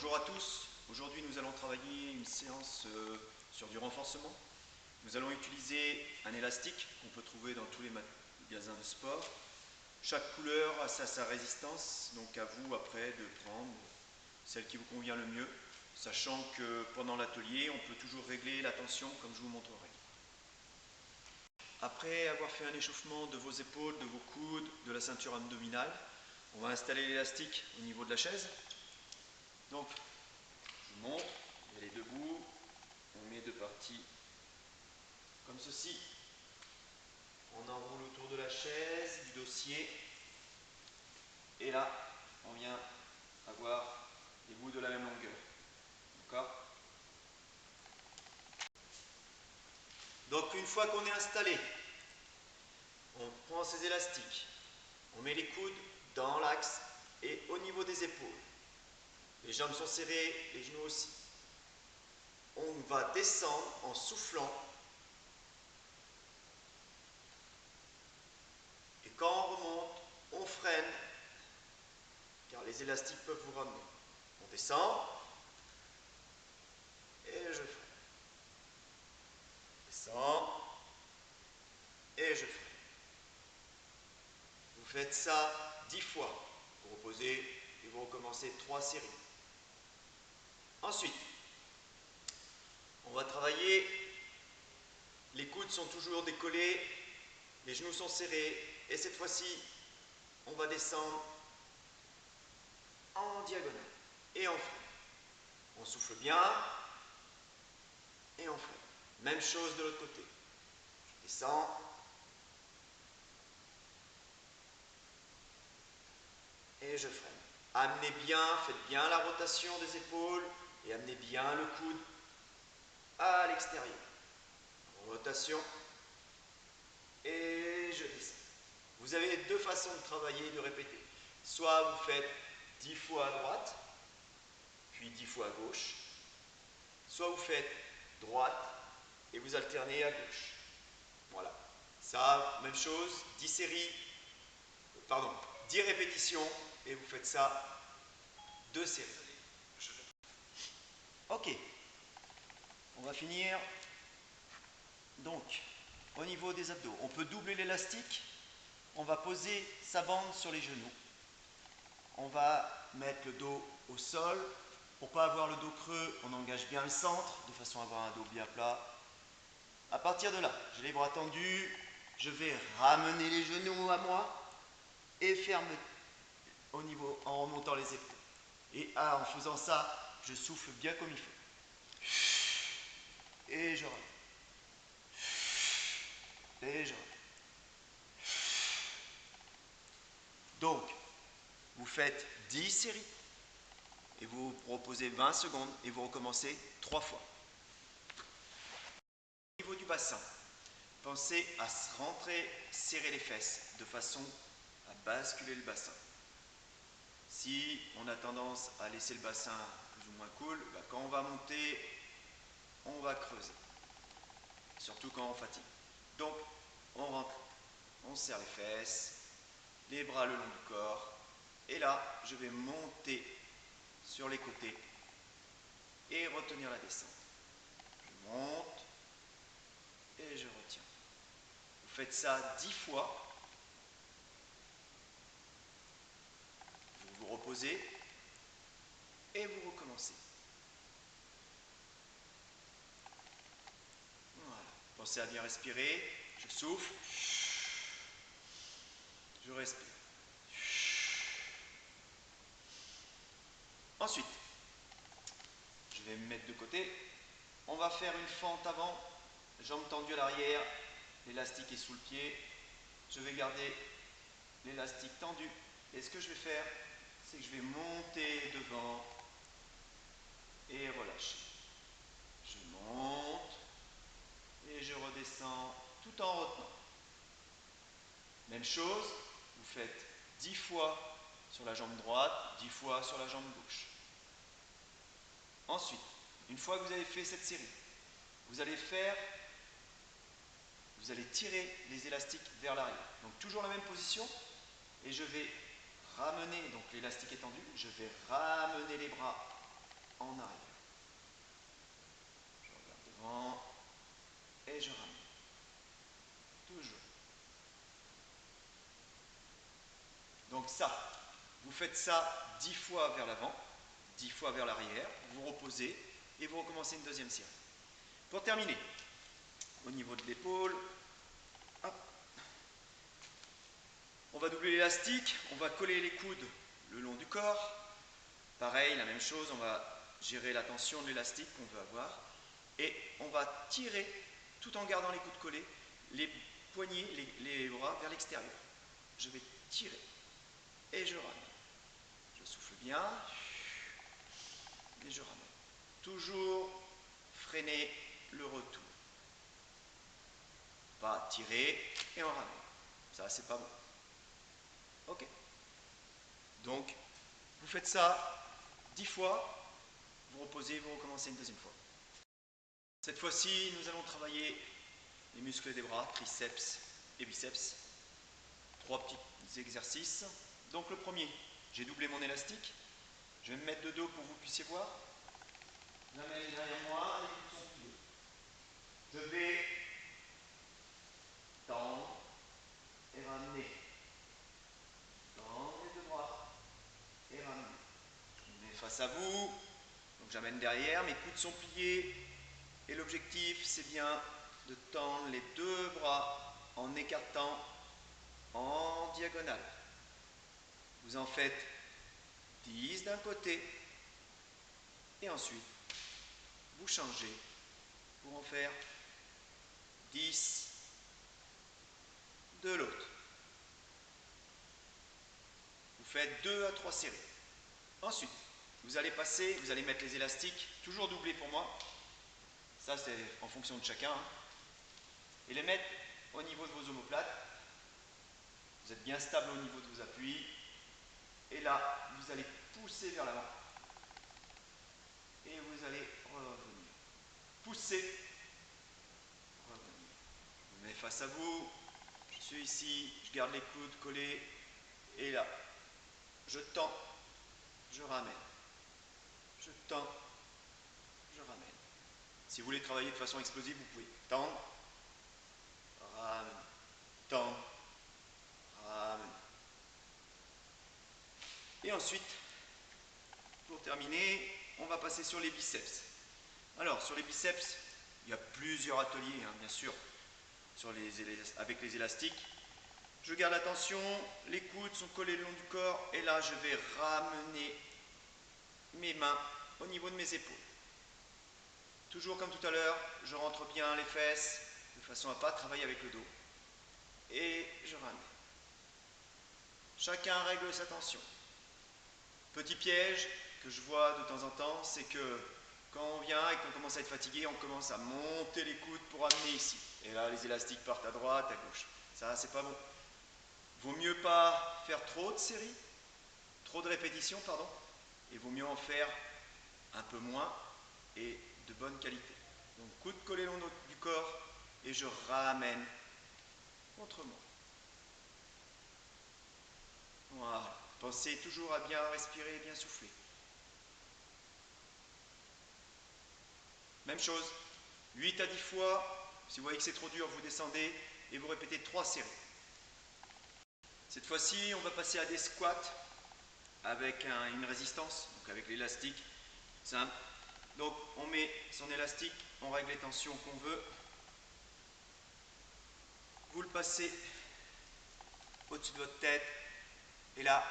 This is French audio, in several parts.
Bonjour à tous, aujourd'hui nous allons travailler une séance sur du renforcement. Nous allons utiliser un élastique qu'on peut trouver dans tous les magasins de sport. Chaque couleur a sa résistance, donc à vous après de prendre celle qui vous convient le mieux, sachant que pendant l'atelier on peut toujours régler la tension comme je vous montrerai. Après avoir fait un échauffement de vos épaules, de vos coudes, de la ceinture abdominale, on va installer l'élastique au niveau de la chaise. Donc, je vous montre, elle est debout, on met deux parties comme ceci. On enroule autour de la chaise, du dossier, et là, on vient avoir les bouts de la même longueur. D'accord ? Donc, une fois qu'on est installé, on prend ces élastiques, on met les coudes dans l'axe et au niveau des épaules. Les jambes sont serrées, les genoux aussi. On va descendre en soufflant. Et quand on remonte, on freine, car les élastiques peuvent vous ramener. On descend, et je freine. Descends, et je freine. Vous faites ça 10 fois. Vous reposez et vous recommencez 3 séries. Ensuite, on va travailler. Les coudes sont toujours décollés, les genoux sont serrés, et cette fois-ci, on va descendre en diagonale et on freine. On souffle bien et on freine. Même chose de l'autre côté. Je descends et je freine. Amenez bien, faites bien la rotation des épaules et amenez bien le coude à l'extérieur. Rotation et je descends. Vous avez deux façons de travailler, de répéter. Soit vous faites 10 fois à droite, puis 10 fois à gauche. Soit vous faites droite et vous alternez à gauche. Voilà. Ça, même chose, 10 séries, 10 répétitions et vous faites ça 2 séries. Ok. On va finir. Donc, au niveau des abdos, on peut doubler l'élastique. On va poser sa bande sur les genoux. On va mettre le dos au sol. Pour ne pas avoir le dos creux, on engage bien le centre, de façon à avoir un dos bien plat. À partir de là, j'ai les bras tendus, je vais ramener les genoux à moi et ferme au niveau en remontant les épaules. Et en faisant ça, je souffle bien comme il faut. Et je relève. Et je relève. Donc, vous faites 10 séries et vous reposez 20 secondes et vous recommencez 3 fois. Au niveau du bassin, pensez à rentrer, serrer les fesses de façon à basculer le bassin. Si on a tendance à laisser le bassin plus ou moins cool, quand on va monter, on va creuser. Surtout quand on fatigue. Donc, on rentre, on serre les fesses, les bras le long du corps. Et là, je vais monter sur les côtés et retenir la descente. Je monte et je retiens. Vous faites ça 10 fois. Vous vous reposez et vous recommencez. Voilà. Pensez à bien respirer. Je souffle. Je respire. Ensuite, je vais me mettre de côté. On va faire une fente avant, jambes tendues à l'arrière, l'élastique est sous le pied. Je vais garder l'élastique tendu. Et ce que je vais faire, c'est que je vais monter devant et relâcher. Je monte et je redescends tout en retenant. Même chose, vous faites 10 fois sur la jambe droite, 10 fois sur la jambe gauche. Ensuite, une fois que vous avez fait cette série, vous allez tirer les élastiques vers l'arrière. Donc toujours la même position et je vais ramener, donc l'élastique est tendu, je vais ramener les bras en arrière. Je regarde devant et je ramène. Toujours. Donc ça, vous faites ça 10 fois vers l'avant, 10 fois vers l'arrière, vous reposez et vous recommencez une deuxième série. Pour terminer, au niveau de l'épaule, on va doubler l'élastique, on va coller les coudes le long du corps. Pareil, la même chose, on va gérer la tension de l'élastique qu'on veut avoir. Et on va tirer, tout en gardant les coudes collés, les poignets, les bras vers l'extérieur. Je vais tirer et je ramène. Je souffle bien et je ramène. Toujours freiner le retour. Pas tirer et on ramène. Ça, c'est pas bon. Ok. Donc, vous faites ça 10 fois, vous reposez, vous recommencez une deuxième fois. Cette fois-ci, nous allons travailler les muscles des bras, triceps et biceps. 3 petits exercices. Donc le premier, j'ai doublé mon élastique. Je vais me mettre de dos pour que vous puissiez voir. J'amène derrière moi, les coudes sont pliés. Je vais tendre et ramener. Tendre les deux bras et ramener. Je me mets face à vous. Donc j'amène derrière, mes coudes sont pliés. Et l'objectif, c'est bien de tendre les deux bras en écartant en diagonale. Vous en faites 10 d'un côté et ensuite vous changez pour en faire 10 de l'autre. Vous faites 2 à 3 séries. Ensuite, vous allez passer, vous allez mettre les élastiques, toujours doublés pour moi. Ça, c'est en fonction de chacun. Et les mettre au niveau de vos omoplates. Vous êtes bien stable au niveau de vos appuis. Et là, vous allez pousser vers l'avant. Et vous allez revenir. Pousser. Revenir. Je me mets face à vous. Je suis ici. Je garde les coudes collés. Et là, je tends. Je ramène. Je tends. Je ramène. Si vous voulez travailler de façon explosive, vous pouvez tendre. Ramène. Tendre. Ramène. Et ensuite, pour terminer, on va passer sur les biceps. Alors, sur les biceps, il y a plusieurs ateliers, bien sûr, avec les élastiques. Je garde la tension, les coudes sont collés le long du corps, et là, je vais ramener mes mains au niveau de mes épaules. Toujours comme tout à l'heure, je rentre bien les fesses, de façon à ne pas travailler avec le dos. Et je ramène. Chacun règle sa tension. Petit piège que je vois de temps en temps, c'est que quand on vient et qu'on commence à être fatigué, on commence à monter les coudes pour amener ici. Et là, les élastiques partent à droite, à gauche. Ça, c'est pas bon. Vaut mieux pas faire trop de séries, trop de répétitions, pardon, et vaut mieux en faire un peu moins et de bonne qualité. Donc, coudes collés le long du corps et je ramène contre moi. Voilà. Pensez toujours à bien respirer et bien souffler. Même chose, 8 à 10 fois, si vous voyez que c'est trop dur, vous descendez et vous répétez 3 séries. Cette fois-ci, on va passer à des squats avec une résistance, donc avec l'élastique, simple. Donc on met son élastique, on règle les tensions qu'on veut. Vous le passez au-dessus de votre tête et là,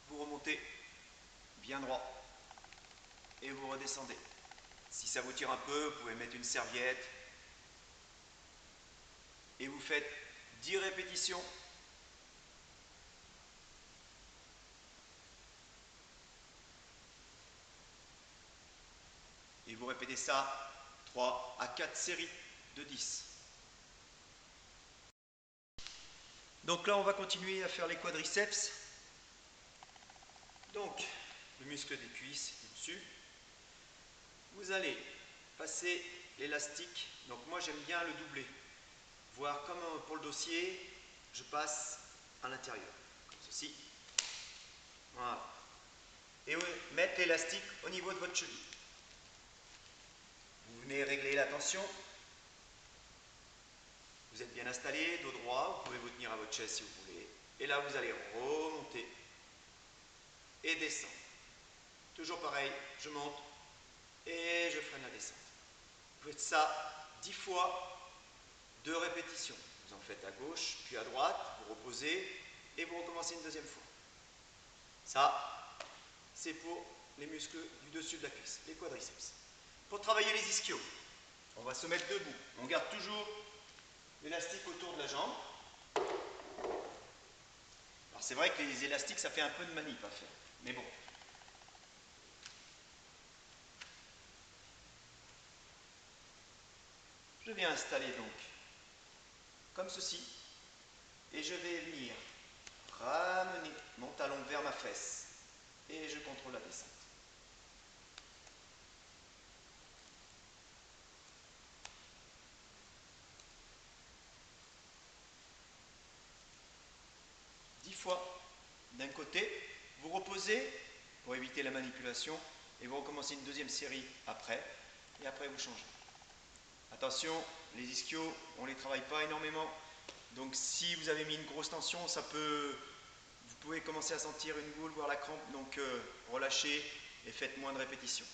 vous remontez bien droit et vous redescendez. Si ça vous tire un peu, vous pouvez mettre une serviette et vous faites 10 répétitions. Et vous répétez ça 3 à 4 séries de 10. Donc là, on va continuer à faire les quadriceps. Donc, le muscle des cuisses dessus. Vous allez passer l'élastique. Donc moi, j'aime bien le doubler. Voir comme pour le dossier, je passe à l'intérieur, comme ceci. Voilà. et mettre l'élastique au niveau de votre cheville. Vous venez régler la tension. Vous êtes bien installé, dos droit, vous pouvez vous tenir à votre chaise si vous voulez. Et là, vous allez remonter et descendre. Toujours pareil, je monte et je freine la descente. Vous faites ça 10 fois, 2 répétitions. Vous en faites à gauche, puis à droite, vous reposez et vous recommencez une deuxième fois. Ça, c'est pour les muscles du dessus de la cuisse, les quadriceps. Pour travailler les ischios, on va se mettre debout. On garde toujours l'élastique autour de la jambe. Alors c'est vrai que les élastiques, ça fait un peu de manip à faire, mais bon. Je vais installer donc comme ceci, et je vais venir ramener mon talon vers ma fesse, et je contrôle la descente. Fois d'un côté, vous reposez pour éviter la manipulation et vous recommencez une deuxième série après et après vous changez. Attention, les ischios, on ne les travaille pas énormément, donc si vous avez mis une grosse tension, vous pouvez commencer à sentir une boule, voire la crampe, donc relâchez et faites moins de répétitions.